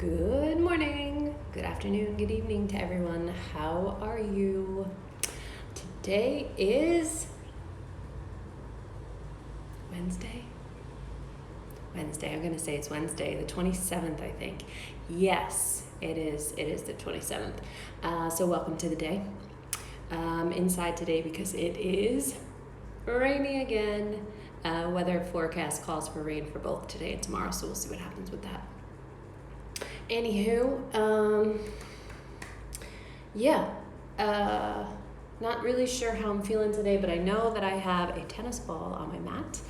Good morning, good afternoon, good evening to everyone. How are you? Today is Wednesday. I'm going to say it's Wednesday, the 27th, I think. Yes, it is the 27th. So welcome to the day. Inside today because it is raining again. Weather forecast calls for rain for both today and tomorrow, so we'll see what happens with that. Anywho, not really sure how I'm feeling today, but I know that I have a tennis ball on my mat.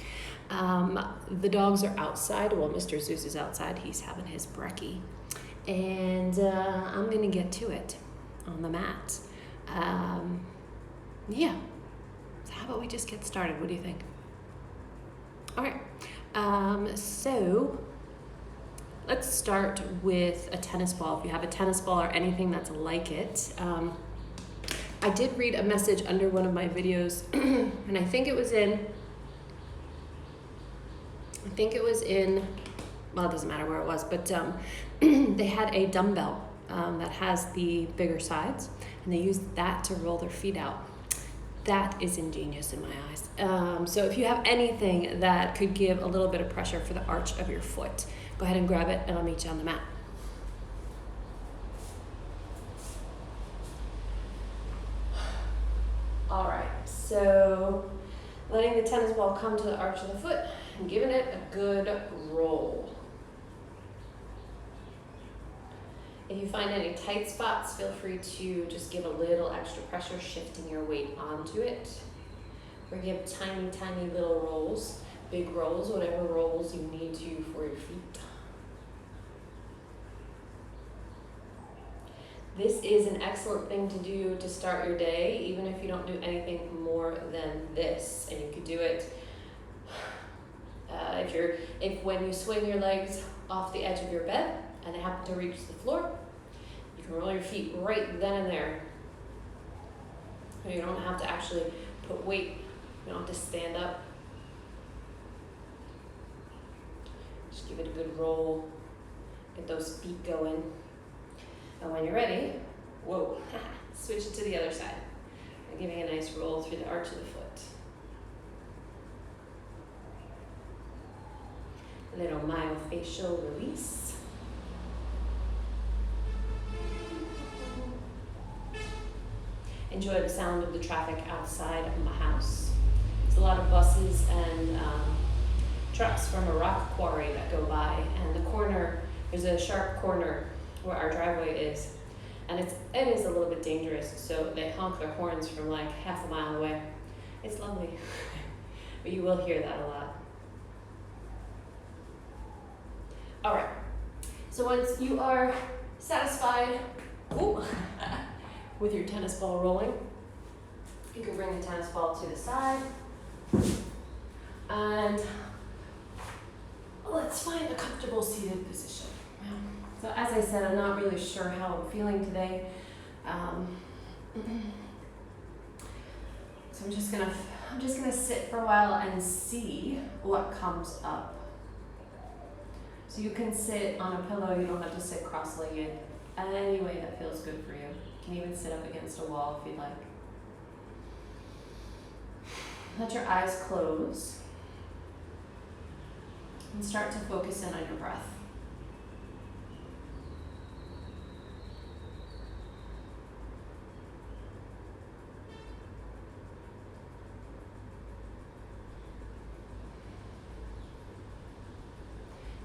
The dogs are outside. Well, Mr. Zeus is outside. He's having his brekkie. And I'm going to get to it on the mat. So how about we just get started? What do you think? All right. So let's start with a tennis ball. If you have a tennis ball or anything that's like it. I did read a message under one of my videos, and I think it was in, well, it doesn't matter where it was, but they had a dumbbell that has the bigger sides, and they used that to roll their feet out. That is ingenious in my eyes. So if you have anything that could give a little bit of pressure for the arch of your foot, go ahead and grab it, and I'll meet you on the mat. All right, so letting the tennis ball come to the arch of the foot and giving it a good roll. If you find any tight spots, feel free to just give a little extra pressure, shifting your weight onto it. Or give tiny, tiny little rolls, big rolls, whatever rolls you need to for your feet. This is an excellent thing to do to start your day, even if you don't do anything more than this. And you could do it if when you swing your legs off the edge of your bed and they happen to reach the floor, you can roll your feet right then and there. You don't have to actually put weight. You don't have to stand up. Just give it a good roll. Get those feet going. And when you're ready, switch it to the other side. And giving a nice roll through the arch of the foot. A little myofascial release. Enjoy the sound of the traffic outside of my house. There's a lot of buses and trucks from a rock quarry that go by, and there's a sharp corner where our driveway is, and it is a little bit dangerous, so they honk their horns from like half a mile away. It's lovely, but you will hear that a lot. All right, so once you are satisfied with your tennis ball rolling, you can bring the tennis ball to the side, and let's find a comfortable seated position. So as I said, I'm not really sure how I'm feeling today. So I'm just gonna sit for a while and see what comes up. So you can sit on a pillow. You don't have to sit cross-legged. Any way that feels good for you. You can even sit up against a wall if you'd like. Let your eyes close and start to focus in on your breath.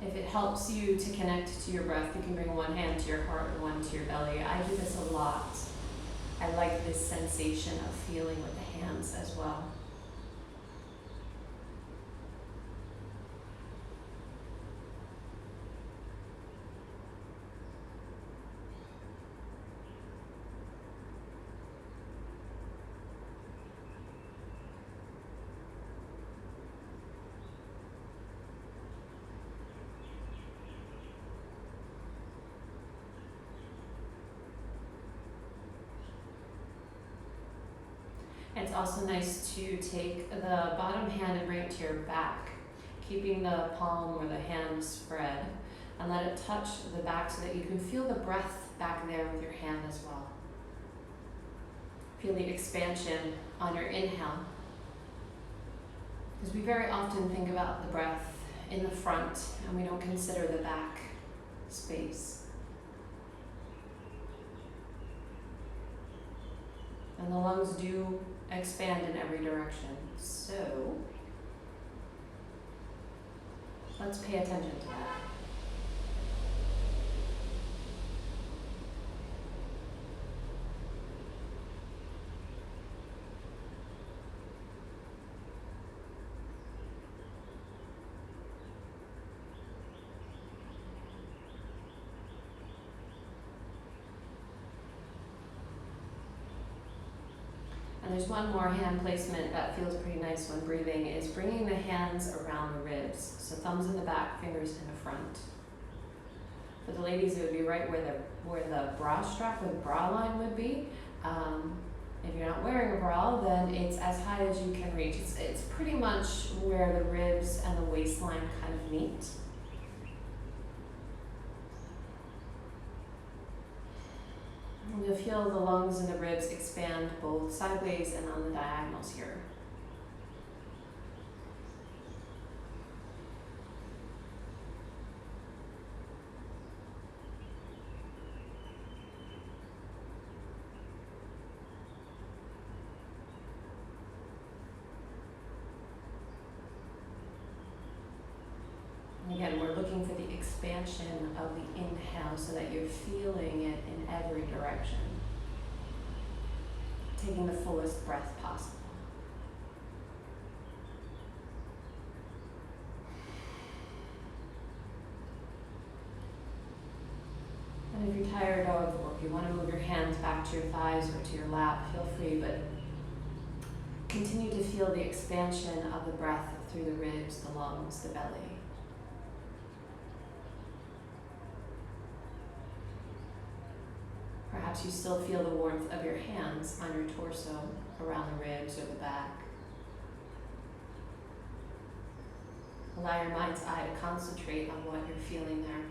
If it helps you to connect to your breath, you can bring one hand to your heart and one to your belly. I do this a lot. I like this sensation of feeling with the hands as well. It's also nice to take the bottom hand and bring it to your back, keeping the palm or the hand spread. And let it touch the back so that you can feel the breath back there with your hand as well. Feel the expansion on your inhale. Because we very often think about the breath in the front and we don't consider the back space. And the lungs do expand in every direction. So let's pay attention to that. And there's one more hand placement that feels pretty nice when breathing, is bringing the hands around the ribs. So thumbs in the back, fingers in the front. For the ladies, it would be right where the bra strap or the bra line would be. If you're not wearing a bra, then it's as high as you can reach. It's pretty much where the ribs and the waistline kind of meet. And you'll feel the lungs and the ribs expand both sideways and on the diagonals here. And again, we're looking for the expansion of the inhale so that you're feeling it in every direction. Taking the fullest breath possible. And if you're tired of, or if you want to move your hands back to your thighs or to your lap, feel free, but continue to feel the expansion of the breath through the ribs, the lungs, the belly. Perhaps you still feel the warmth of your hands on your torso, around the ribs or the back. Allow your mind's eye to concentrate on what you're feeling there.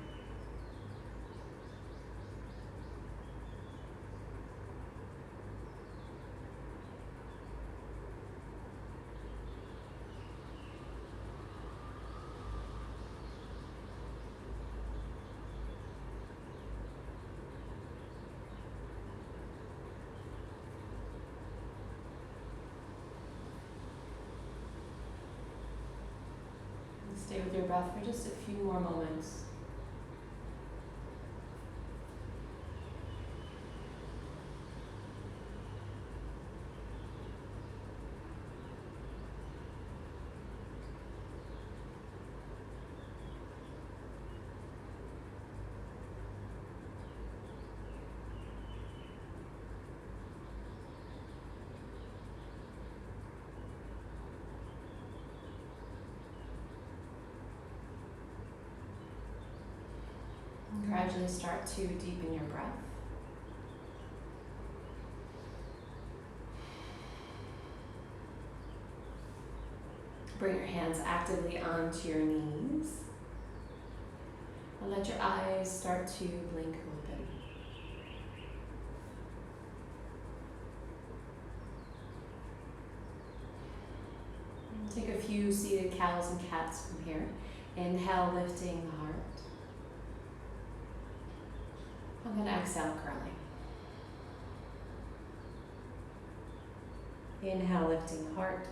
Stay with your breath for just a few more moments. Gradually start to deepen your breath. Bring your hands actively onto your knees. And let your eyes start to blink open. And take a few seated cows and cats from here. Inhale, lifting the heart. I'm going to exhale, curling. Inhale, lifting the heart.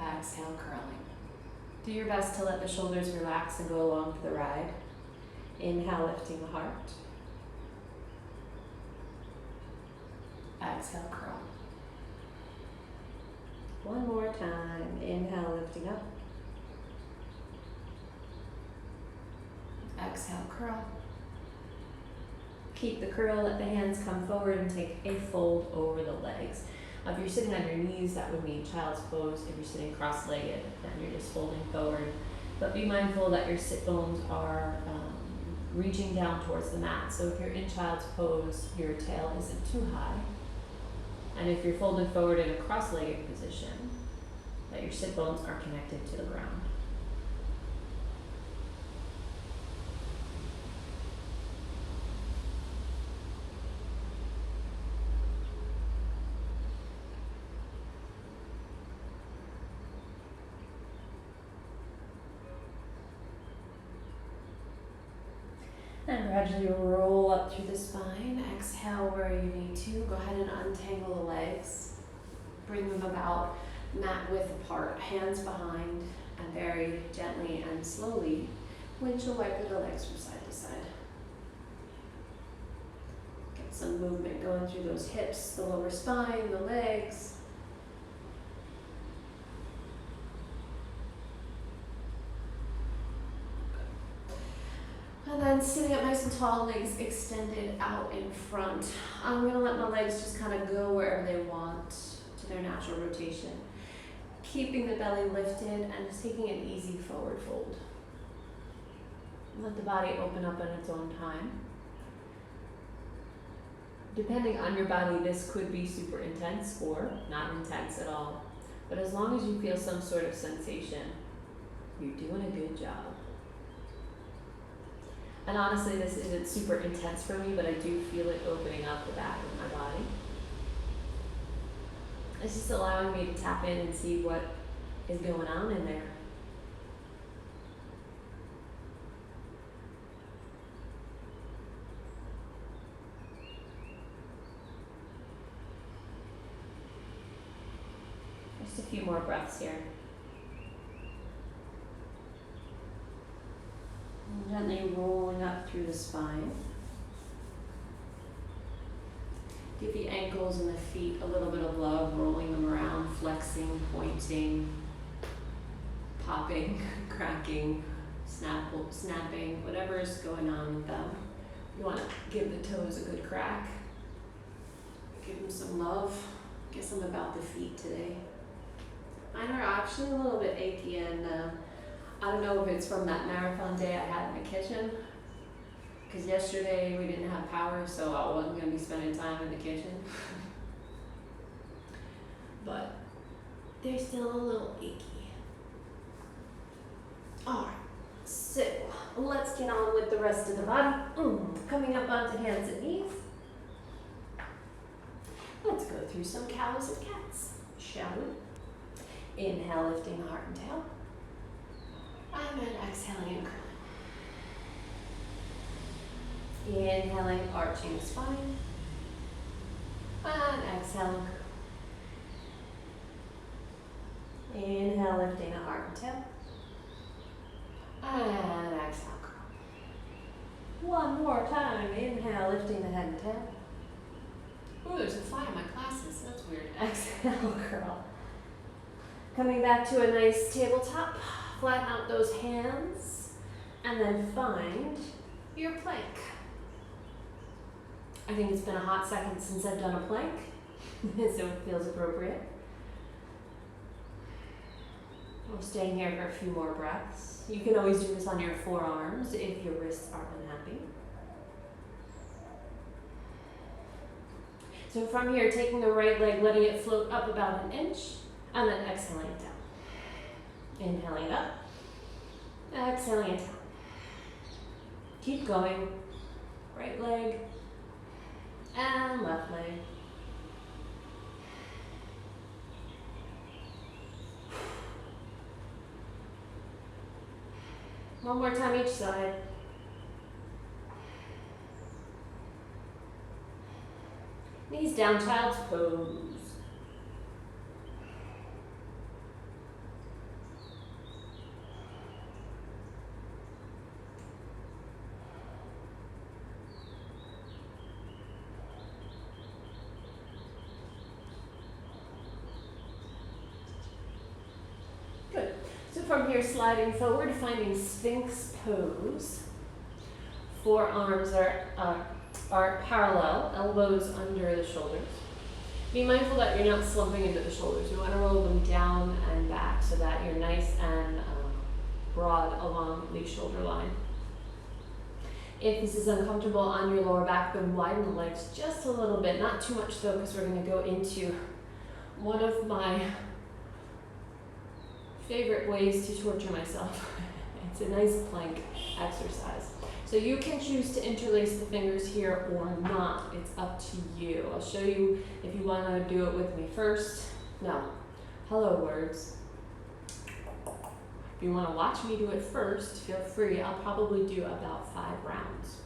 Exhale, curling. Do your best to let the shoulders relax and go along for the ride. Inhale, lifting the heart. Exhale, curl. One more time. Inhale, lifting up. Exhale, curl. Keep the curl, let the hands come forward and take a fold over the legs. If you're sitting on your knees, that would mean child's pose. If you're sitting cross-legged, then you're just folding forward. But be mindful that your sit bones are reaching down towards the mat. So if you're in child's pose, your tail isn't too high. And if you're folded forward in a cross-legged position, that your sit bones are connected to the ground. And gradually roll up through the spine. Exhale where you need to. Go ahead and untangle the legs. Bring them about mat width apart, hands behind, and very gently and slowly windshield wiper the legs from side to side. Get some movement going through those hips, the lower spine, the legs. And then sitting up nice and tall, legs extended out in front. I'm going to let my legs just kind of go wherever they want to their natural rotation. Keeping the belly lifted and just taking an easy forward fold. Let the body open up on its own time. Depending on your body, this could be super intense or not intense at all. But as long as you feel some sort of sensation, you're doing a good job. And honestly, this isn't super intense for me, but I do feel it opening up the back of my body. It's just allowing me to tap in and see what is going on in there. Just a few more breaths here. Gently rolling up through the spine. Give the ankles and the feet a little bit of love, rolling them around, flexing, pointing, popping, cracking, snapping, whatever is going on with them. You want to give the toes a good crack. Give them some love. Guess I'm about the feet today. Mine are actually a little bit achy, and I don't know if it's from that marathon day I had in the kitchen, because yesterday we didn't have power, so I wasn't going to be spending time in the kitchen. But they're still a little achy. Alright, so let's get on with the rest of the body. Coming up onto hands and knees. Let's go through some cows and cats, shall we? Inhale, lifting the heart and tail. And then exhaling and curling. Inhaling, arching the spine. And exhaling, curl. Inhale, lifting the heart and tail. And exhale, curl. One more time. Inhale, lifting the head and tail. Ooh, there's a fly in my glasses. That's weird. Exhale, curl. Coming back to a nice tabletop. Flatten out those hands. And then find your plank. I think it's been a hot second since I've done a plank, so it feels appropriate. We're staying here for a few more breaths. You can always do this on your forearms if your wrists are unhappy. So from here, taking the right leg, letting it float up about an inch, and then exhaling it down. Inhaling it up, exhaling it down. Keep going. Right leg and left leg. One more time each side. Knees down, child's pose. Good. So from here, sliding forward, finding Sphinx pose. Forearms are parallel, elbows under the shoulders. Be mindful that you're not slumping into the shoulders. You want to roll them down and back so that you're nice and broad along the shoulder line. If this is uncomfortable on your lower back, then widen the legs just a little bit. Not too much though, because we're going to go into one of my favorite ways to torture myself. It's a nice plank exercise. So you can choose to interlace the fingers here or not. It's up to you. I'll show you if you want to do it with me first. No. Hello words. If you want to watch me do it first, feel free. I'll probably do about 5 rounds.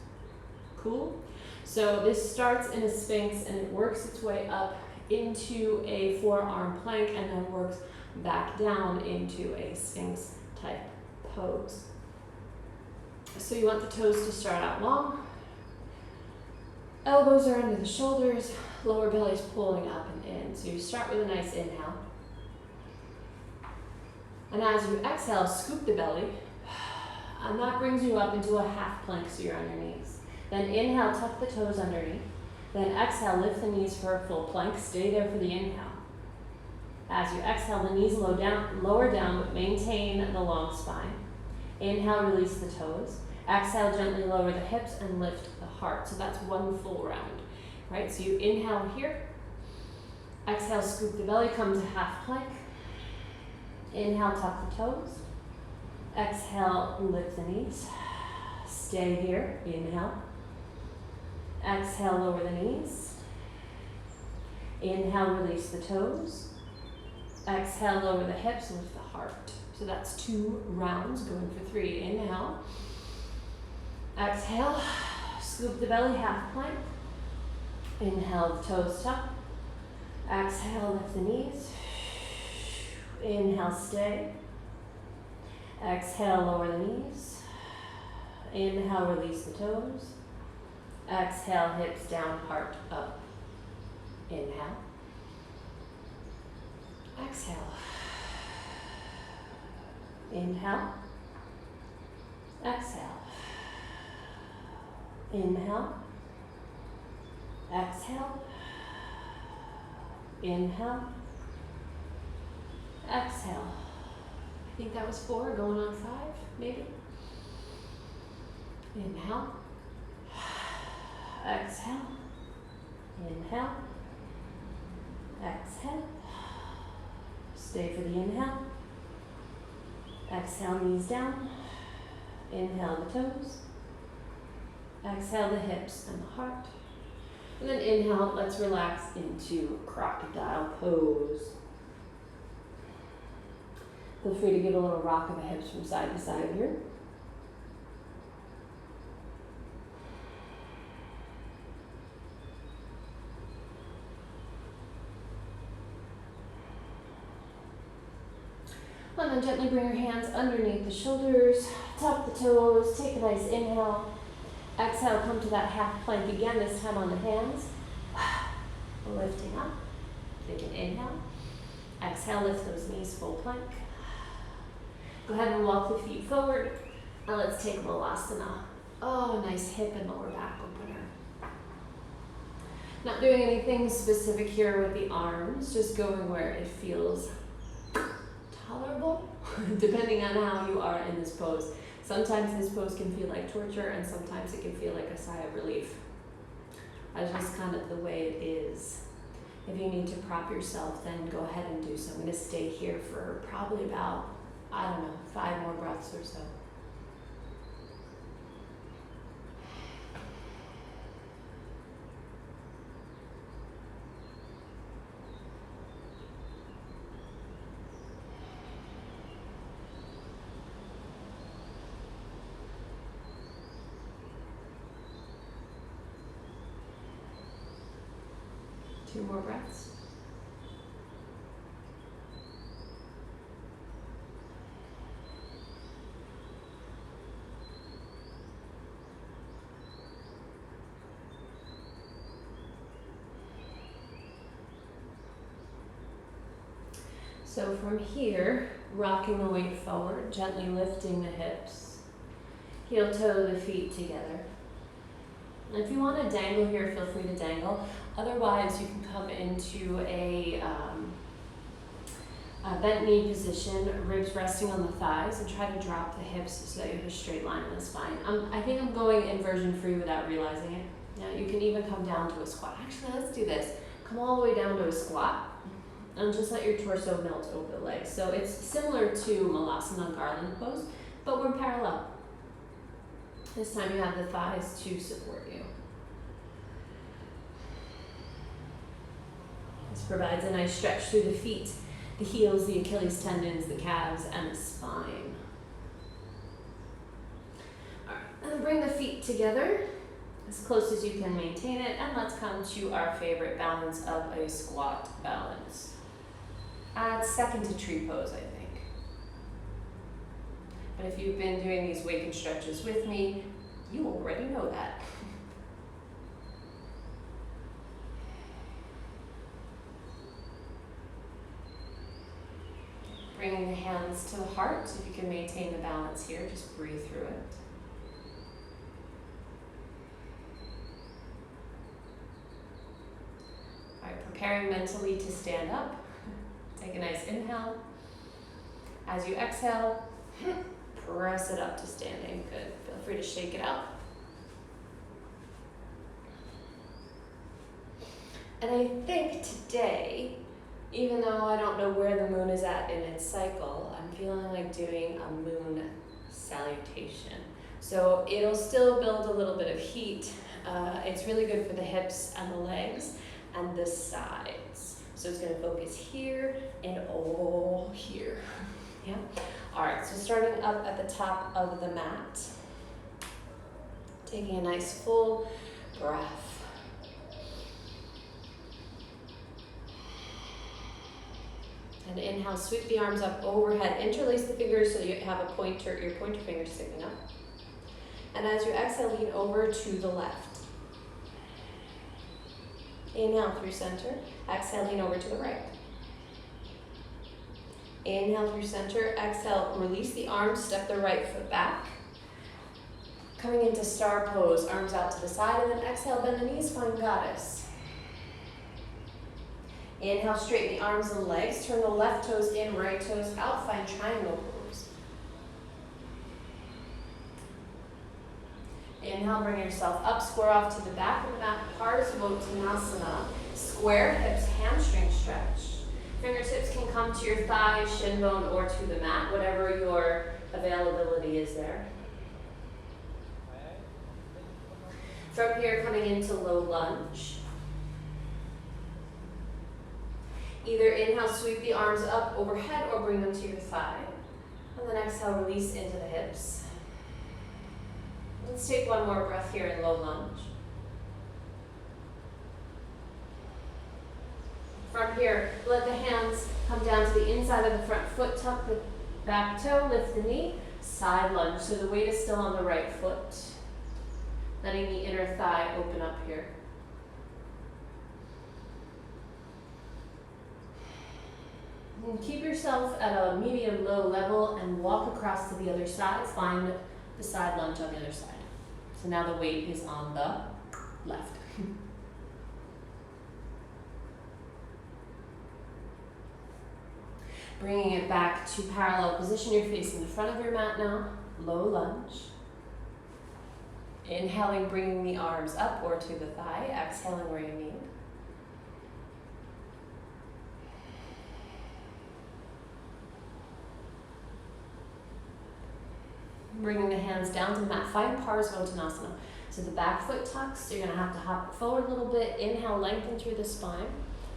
cool. So this starts in a Sphinx and it works its way up into a forearm plank and then works back down into a Sphinx type pose. So you want the toes to start out long. Elbows are under the shoulders, lower belly's pulling up and in. So you start with a nice inhale. And as you exhale, scoop the belly. And that brings you up into a half plank, so you're on your knees. Then inhale, tuck the toes underneath. Then exhale, lift the knees for a full plank. Stay there for the inhale. As you exhale, the knees lower down, but maintain the long spine. Inhale, release the toes. Exhale, gently lower the hips and lift the heart. So that's one full round, right? So you inhale here. Exhale, scoop the belly, come to half plank. Inhale, tuck the toes. Exhale, lift the knees. Stay here, inhale. Exhale, lower the knees. Inhale, release the toes. Exhale, lower the hips, lift the heart. So that's 2 rounds, going for 3. Inhale. Exhale, scoop the belly, half plank. Inhale, toes tuck. Exhale, lift the knees. Inhale, stay. Exhale, lower the knees. Inhale, release the toes. Exhale, hips down, heart up. Inhale. Exhale. Inhale. Exhale. Inhale. Exhale. Inhale. Exhale. I think that was 4, going on 5, maybe. Inhale. Exhale. Inhale. Exhale. Stay for the inhale. Exhale, knees down. Inhale the toes. Exhale the hips and the heart. And then inhale, let's relax into crocodile pose. Feel free to give a little rock of the hips from side to side here. And then gently bring your hands underneath the shoulders, tuck the toes, take a nice inhale. Exhale, come to that half plank again, this time on the hands. Lifting up, take an inhale. Exhale, lift those knees, full plank. Go ahead and walk the feet forward. Now let's take Malasana. Oh, nice hip and lower back opener. Not doing anything specific here with the arms, just going where it feels tolerable, depending on how you are in this pose. Sometimes this pose can feel like torture, and sometimes it can feel like a sigh of relief. That's just kind of the way it is. If you need to prop yourself, then go ahead and do so. I'm going to stay here for probably about, 5 more breaths or so. Two more breaths. So from here, rocking the weight forward, gently lifting the hips, heel toe the feet together. And if you want to dangle here, feel free to dangle. Otherwise, you can come into a bent knee position, ribs resting on the thighs, and try to drop the hips so that you have a straight line in the spine. I think I'm going inversion free without realizing it. Now you can even come down to a squat. Actually, let's do this. Come all the way down to a squat, and just let your torso melt over the legs. So it's similar to Malasana garland pose, but we're parallel. This time you have the thighs to support you. This provides a nice stretch through the feet, the heels, the Achilles tendons, the calves, and the spine. All right, and bring the feet together. as close as you can maintain it, and let's come to our favorite balance of a squat balance. It's second to tree pose, I think. But if you've been doing these wake and stretches with me, you already know that. Bringing the hands to the heart. If you can maintain the balance here, just breathe through it. All right, preparing mentally to stand up. Take a nice inhale. As you exhale, press it up to standing. Good. Feel free to shake it out. And I think today, even though I don't know where the moon is at in its cycle, I'm feeling like doing a moon salutation. So it'll still build a little bit of heat. It's really good for the hips and the legs and the sides. So it's going to focus here and all here. Yeah. All right, so starting up at the top of the mat, taking a nice full breath. And inhale, sweep the arms up overhead, interlace the fingers so that you have your pointer finger sticking up. And as you exhale, lean over to the left. Inhale through center, exhale, lean over to the right. Inhale through center, exhale, release the arms, step the right foot back. Coming into star pose, arms out to the side, and then exhale, bend the knees, find goddess. Inhale, straighten the arms and legs, turn the left toes in, right toes out, find triangle pose. Inhale, bring yourself up, square off to the back of the mat, Parsvottanasana, square hips, hamstring stretch. Fingertips can come to your thigh, shin bone, or to the mat, whatever your availability is there. From here, coming into low lunge. Either inhale, sweep the arms up overhead, or bring them to your thigh. And then exhale, release into the hips. Let's take one more breath here in low lunge. From here, let the hands come down to the inside of the front foot, tuck the back toe, lift the knee, side lunge. So the weight is still on the right foot. Letting the inner thigh open up here. And keep yourself at a medium-low level and walk across to the other side. Find the side lunge on the other side. So now the weight is on the left. Bringing it back to parallel position. You're facing the front of your mat now. Low lunge. Inhaling, bringing the arms up or to the thigh. Exhaling where you need. Bringing the hands down to the mat. Find Parsvottanasana. So the back foot tucks. So you're going to have to hop forward a little bit. Inhale, lengthen through the spine.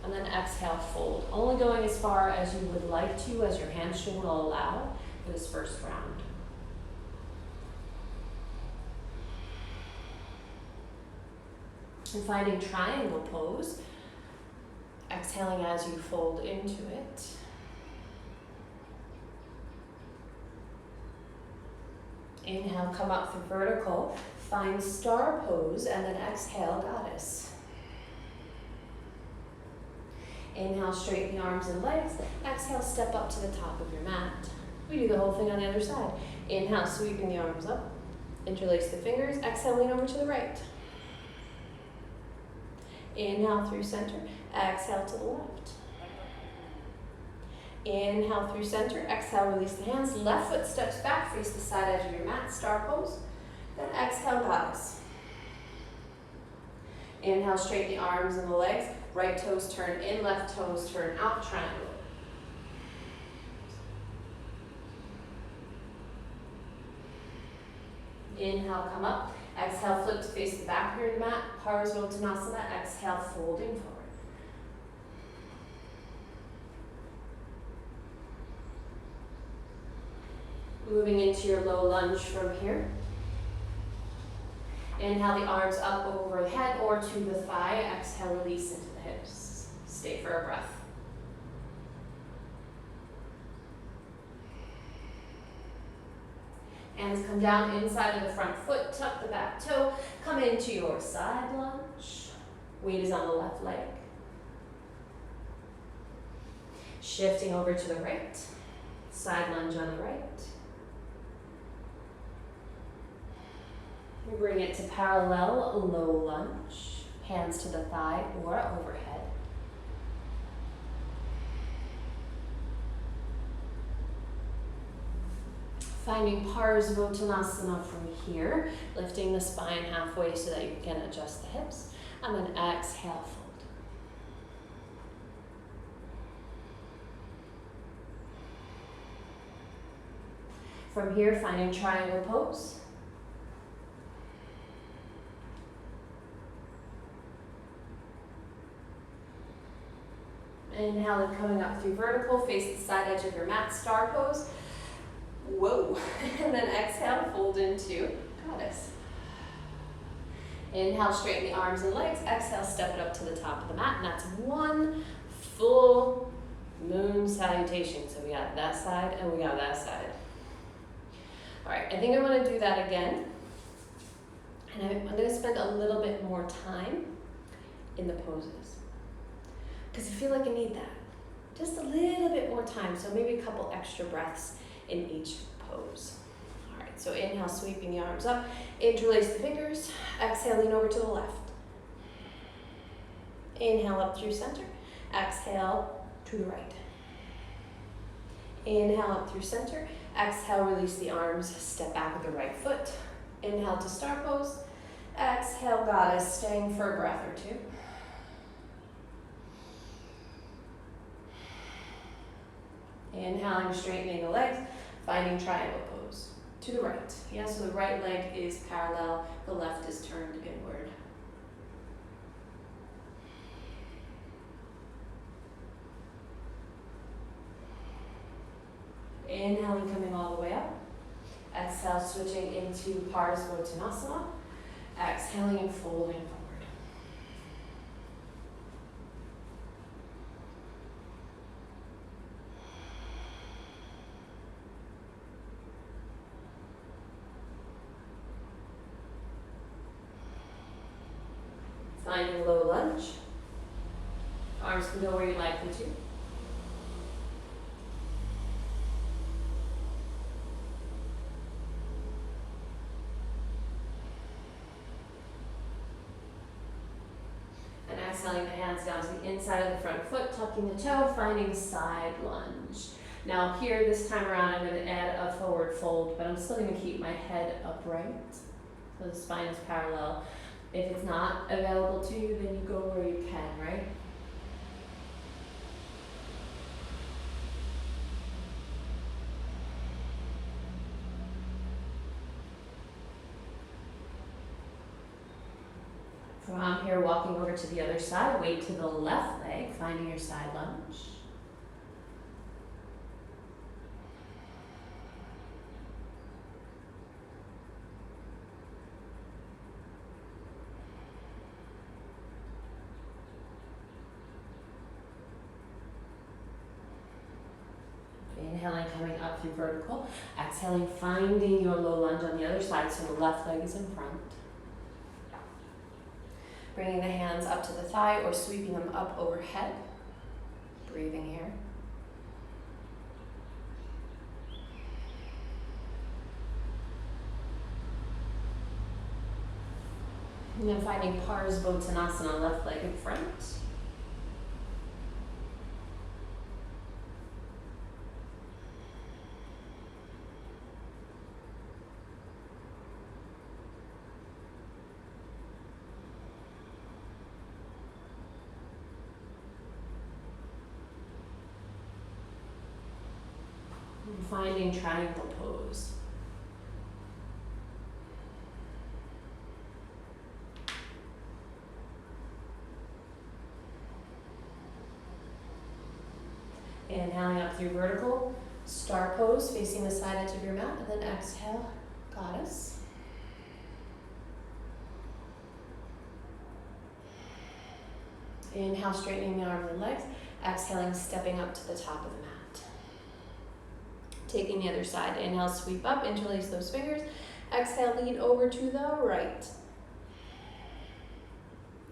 And then exhale, fold. Only going as far as you would like to, as your hamstring will allow for this first round. And finding triangle pose. Exhaling as you fold into it. Inhale, come up through vertical. Find star pose, and then exhale, goddess. Inhale, straighten the arms and legs. Exhale, step up to the top of your mat. We do the whole thing on the other side. Inhale, sweeping the arms up. Interlace the fingers. Exhale, lean over to the right. Inhale through center. Exhale to the left. Inhale through center. Exhale, release the hands. Left foot steps back, face the side edge of your mat. Star pose. Then exhale, goddess. Inhale, straighten the arms and the legs. Right toes turn in, left toes turn out, triangle. Inhale, come up. Exhale, flip to face the back of your mat. Parsvottanasana. Exhale, folding forward. Moving into your low lunge from here. Inhale the arms up over the head or to the thigh. Exhale, release into the hips. Stay for a breath. Hands come down inside of the front foot, tuck the back toe, come into your side lunge. Weight is on the left leg. Shifting over to the right, side lunge on the right. We bring it to parallel low lunge, hands to the thigh or overhead. Finding Parsvottanasana from here, lifting the spine halfway so that you can adjust the hips, and then exhale, fold. From here, finding triangle pose. Inhale and coming up through vertical, face the side edge of your mat, star pose. Whoa. And then exhale, fold into goddess. Inhale, straighten the arms and legs. Exhale, step it up to the top of the mat. And that's one full moon salutation. So we got that side and we got that side. All right, I think I want to do that again. And I'm going to spend a little bit more time in the poses. Because I feel like I need that. Just a little bit more time. So maybe a couple extra breaths in each pose. All right, so inhale, sweeping the arms up. Interlace the fingers. Exhale, lean over to the left. Inhale up through center. Exhale to the right. Inhale up through center. Exhale, release the arms. Step back with the right foot. Inhale to star pose. Exhale, goddess, staying for a breath or two. Inhaling, straightening the legs, finding triangle pose. To the right. Yeah, so the right leg is parallel, the left is turned inward. Inhaling, coming all the way up. Exhale, switching into Parsvottanasana. Exhaling and folding forward. Finding low lunge. Arms can go where you'd like them to. And exhaling the hands down to the inside of the front foot, tucking the toe, finding side lunge. Now here, this time around, I'm going to add a forward fold, but I'm still going to keep my head upright. So the spine is parallel. If it's not available to you, then you go where you can, right? From here, walking over to the other side, weight to the left leg, finding your side lunge. Inhaling, coming up through vertical. Exhaling, finding your low lunge on the other side, so the left leg is in front. Bringing the hands up to the thigh or sweeping them up overhead. Breathing here. And then finding Parsvottanasana, left leg in front. Finding triangle pose. Inhaling up through vertical, star pose, facing the side edge of your mat, and then exhale, goddess. Inhale, straightening the arms and legs. Exhaling, stepping up to the top of the mat. Taking the other side. Inhale, sweep up, interlace those fingers. Exhale, lean over to the right.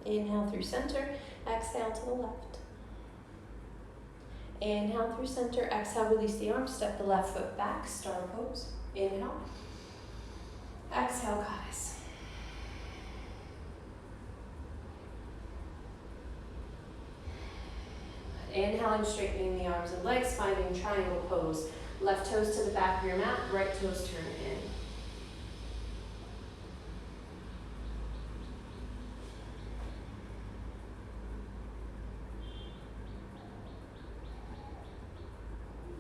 Inhale through center. Exhale to the left. Inhale through center. Exhale, release the arms. Step the left foot back. Star pose. Inhale. Exhale, goddess. Inhaling, straightening the arms and legs, finding triangle pose. Left toes to the back of your mat, right toes turn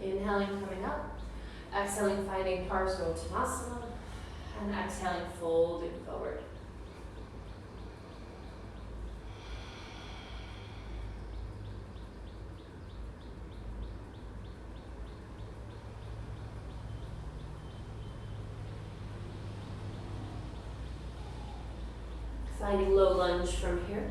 in. Inhaling, coming up. Exhaling, finding Parsvottanasana. And exhaling, folding forward. Finding low lunge from here.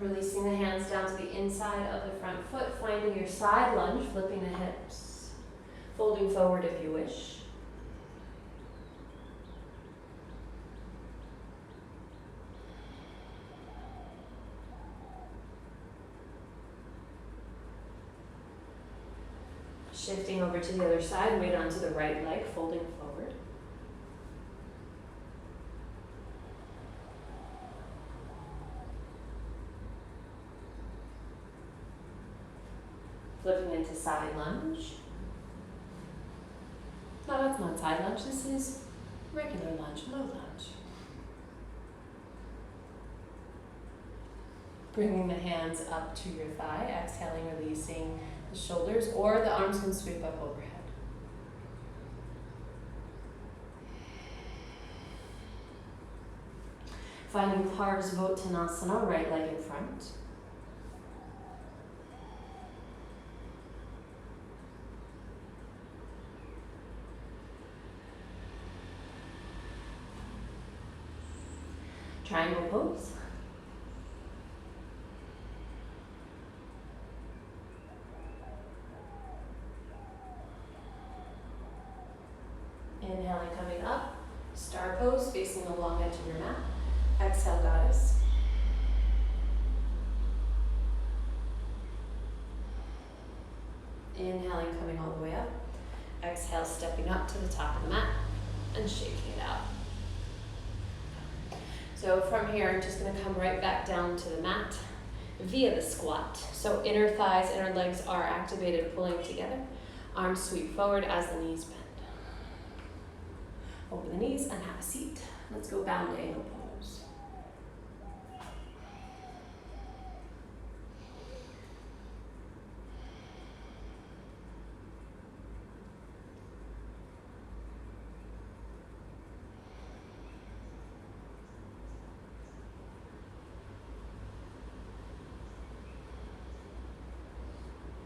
Releasing the hands down to the inside of the front foot, finding your side lunge, flipping the hips, folding forward if you wish. Shifting over to the other side, weight onto the right leg, folding forward. Flipping into side lunge. No, that's not side lunge, this is regular lunge, low lunge. Bringing the hands up to your thigh, exhaling, releasing the shoulders, or the arms can sweep up overhead. Finding Parsvottanasana, right leg in front. Triangle pose. Inhaling, coming up. Star pose, facing the long edge of your mat. Exhale, goddess. Inhaling, coming all the way up. Exhale, stepping up to the top of the mat and shaking it out. So from here, I'm just going to come right back down to the mat via the squat. So inner thighs, inner legs are activated, pulling together. Arms sweep forward as the knees bend. Over the knees and have a seat. Let's go bound angle pose.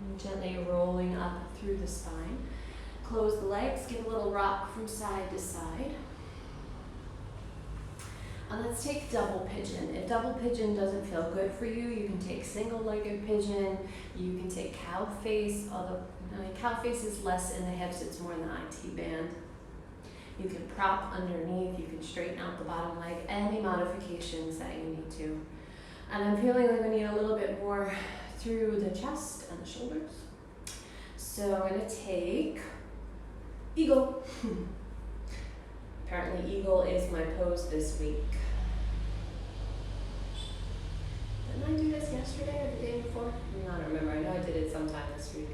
And gently rolling up through the spine. Close the legs, give a little rock from side to side. And let's take double pigeon. If double pigeon doesn't feel good for you, you can take single-legged pigeon. You can take cow face, although cow face is less in the hips, it's more in the IT band. You can prop underneath, you can straighten out the bottom leg, any modifications that you need to. And I'm feeling like we need a little bit more through the chest and the shoulders. So I'm gonna take eagle. Apparently eagle is my pose this week. Didn't I do this yesterday or the day before? I don't remember. I know I did it sometime this week.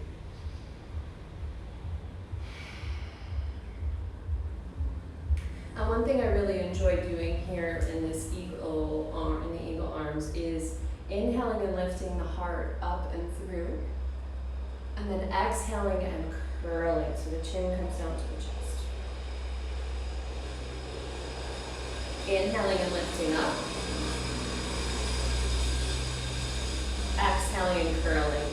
And one thing I really enjoy doing here in this eagle arm, in the eagle arms, is inhaling and lifting the heart up and through, and then exhaling and curling, so the chin comes down to the chest. Inhaling and lifting up. Exhaling exhaling and curling.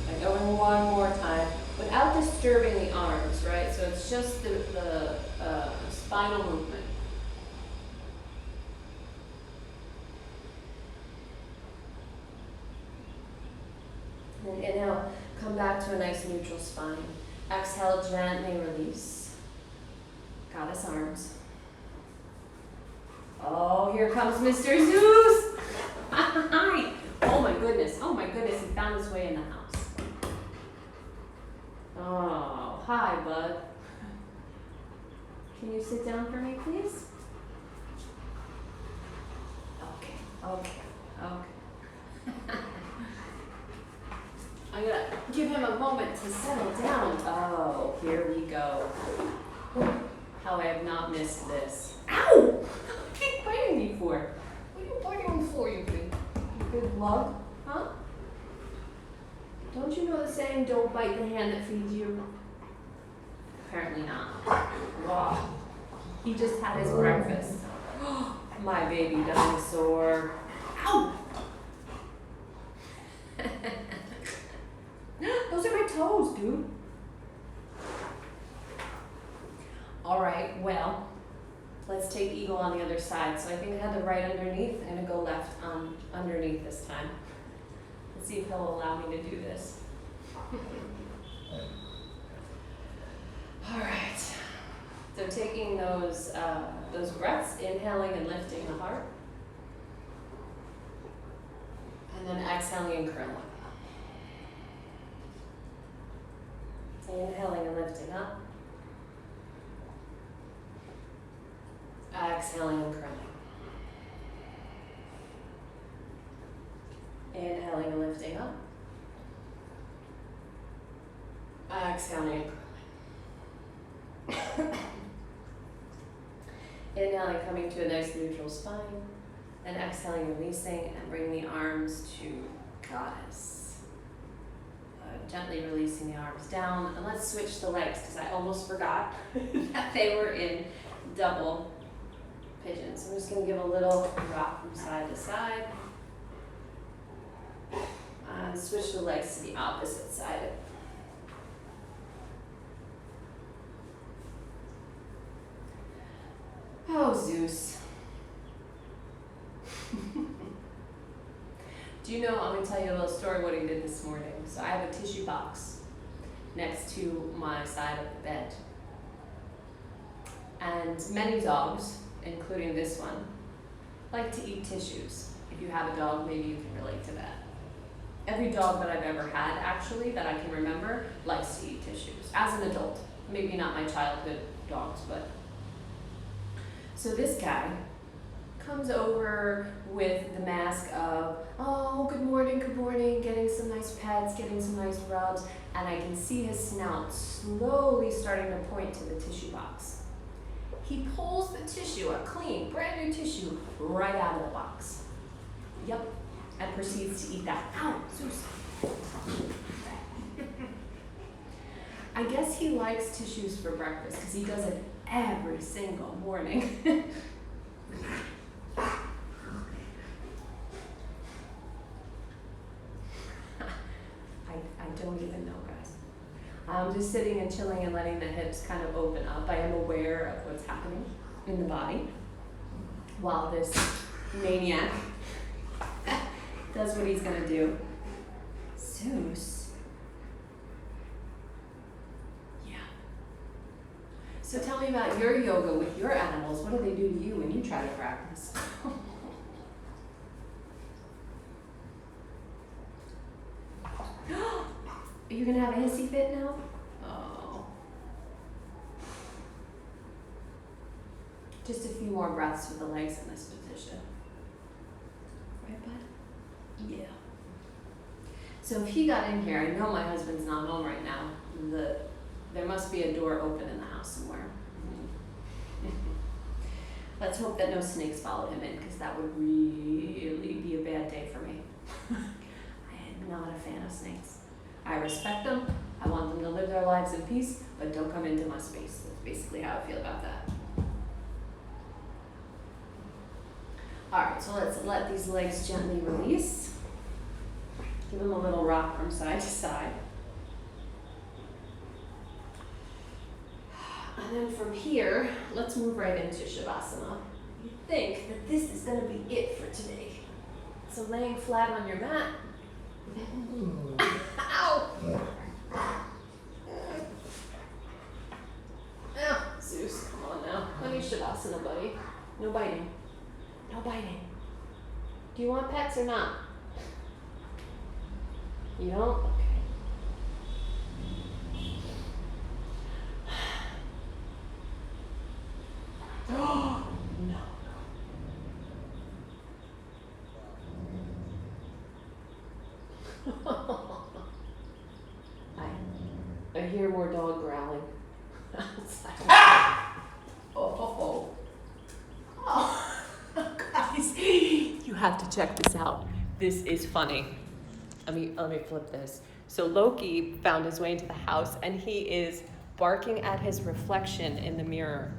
And going one more time without disturbing the arms, right? So it's just the spinal movement. And inhale, come back to a nice neutral spine. Exhale, gently release. Goddess arms. Oh, here comes Mr. Zeus! Hi! Oh my goodness, he found his way in the house. Oh, hi, bud. Can you sit down for me, please? Okay. I'm gonna give him a moment to settle down. Oh, here we go. How I have not missed this. Ow! What are you biting me for? What are you biting me for, you big lug? Huh? Don't you know the saying, don't bite the hand that feeds you? Apparently not. Wow. He just had his breakfast. My baby dinosaur. Ow! Those are my toes, dude. All right, well, let's take eagle on the other side. So I think I had the right underneath. I'm gonna go left underneath this time. Let's see if he'll allow me to do this. All right. So taking those breaths, inhaling and lifting the heart, and then exhaling and curling. Inhaling and lifting up. Exhaling and curling. Inhaling and lifting up. Exhaling and curling. Inhaling, coming to a nice neutral spine. And exhaling, releasing, and bringing the arms to goddess. Gently releasing the arms down. And let's switch the legs because I almost forgot that they were in double pigeon. So I'm just going to give a little rock from side to side. And switch the legs to the opposite side. Oh, Zeus. Do you know, I'm going to tell you a little story what he did this morning. So I have a tissue box next to my side of the bed. And many dogs, including this one, like to eat tissues. If you have a dog, maybe you can relate to that. Every dog that I've ever had, actually, that I can remember, likes to eat tissues. As an adult. Maybe not my childhood dogs, but... So this guy comes over with the mask of, oh, good morning, getting some nice pets, getting some nice rubs, and I can see his snout slowly starting to point to the tissue box. He pulls the tissue, a clean, brand new tissue, right out of the box. Yep, and proceeds to eat that. Ow, Zeus. I guess he likes tissues for breakfast because he does it every single morning. I don't even know, guys. I'm just sitting and chilling and letting the hips kind of open up. I am aware of what's happening in the body while this maniac does what he's gonna do. Zeus. Yeah. So tell me about your yoga with your animals. What do they do to you when you try to practice? Are you gonna have a hissy fit now? Oh. Just a few more breaths with the legs in this position. Right, bud? Yeah. So if he got in here, I know my husband's not home right now. There must be a door open in the house somewhere. Let's hope that no snakes followed him in, because that would really be a bad day for me. I am not a fan of snakes. I respect them. I want them to live their lives in peace, but don't come into my space. That's basically how I feel about that. All right, so let's let these legs gently release. Give him a little rock from side to side. And then from here, let's move right into Shavasana. You think that this is going to be it for today. So laying flat on your mat. Ow! Ow, Zeus, come on now. Let me Shavasana, buddy. No biting. No biting. Do you want pets or not? You don't? Okay. Oh, no. I hear more dog growling outside. Oh, guys, you have to check this out. This is funny. Let me flip this. So Loki found his way into the house and he is barking at his reflection in the mirror.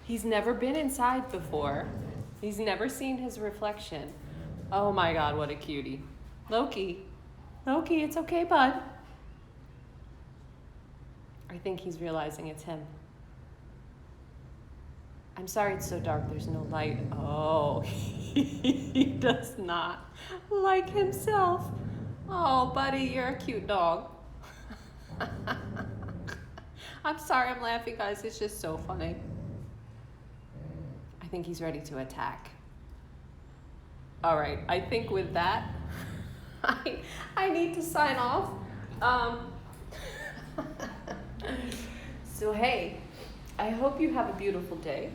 He's never been inside before. He's never seen his reflection. Oh my God, what a cutie. Loki, it's okay, bud. I think he's realizing it's him. I'm sorry it's so dark, there's no light. Oh, he does not like himself. Oh, buddy, you're a cute dog. I'm sorry I'm laughing, guys. It's just so funny. I think he's ready to attack. All right, I think with that, I need to sign off. So hey, I hope you have a beautiful day.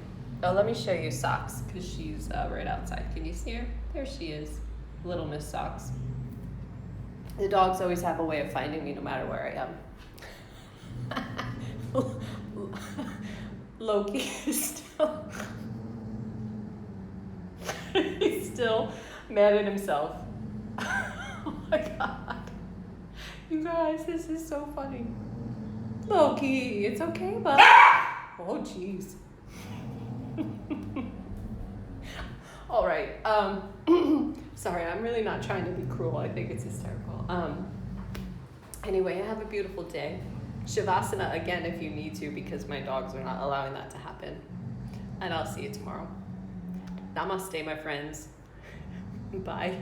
Oh, let me show you Socks, because she's right outside. Can you see her? There she is, Little Miss Socks. The dogs always have a way of finding me no matter where I am. Loki is he's still mad at himself. Oh my God. You guys, this is so funny. Loki, it's okay, bud. Oh, jeez. All right. Sorry, I'm really not trying to be cruel. I think it's hysterical. Anyway, have a beautiful day. Shavasana again if you need to, because my dogs are not allowing that to happen. And I'll see you tomorrow. Namaste, my friends. Bye.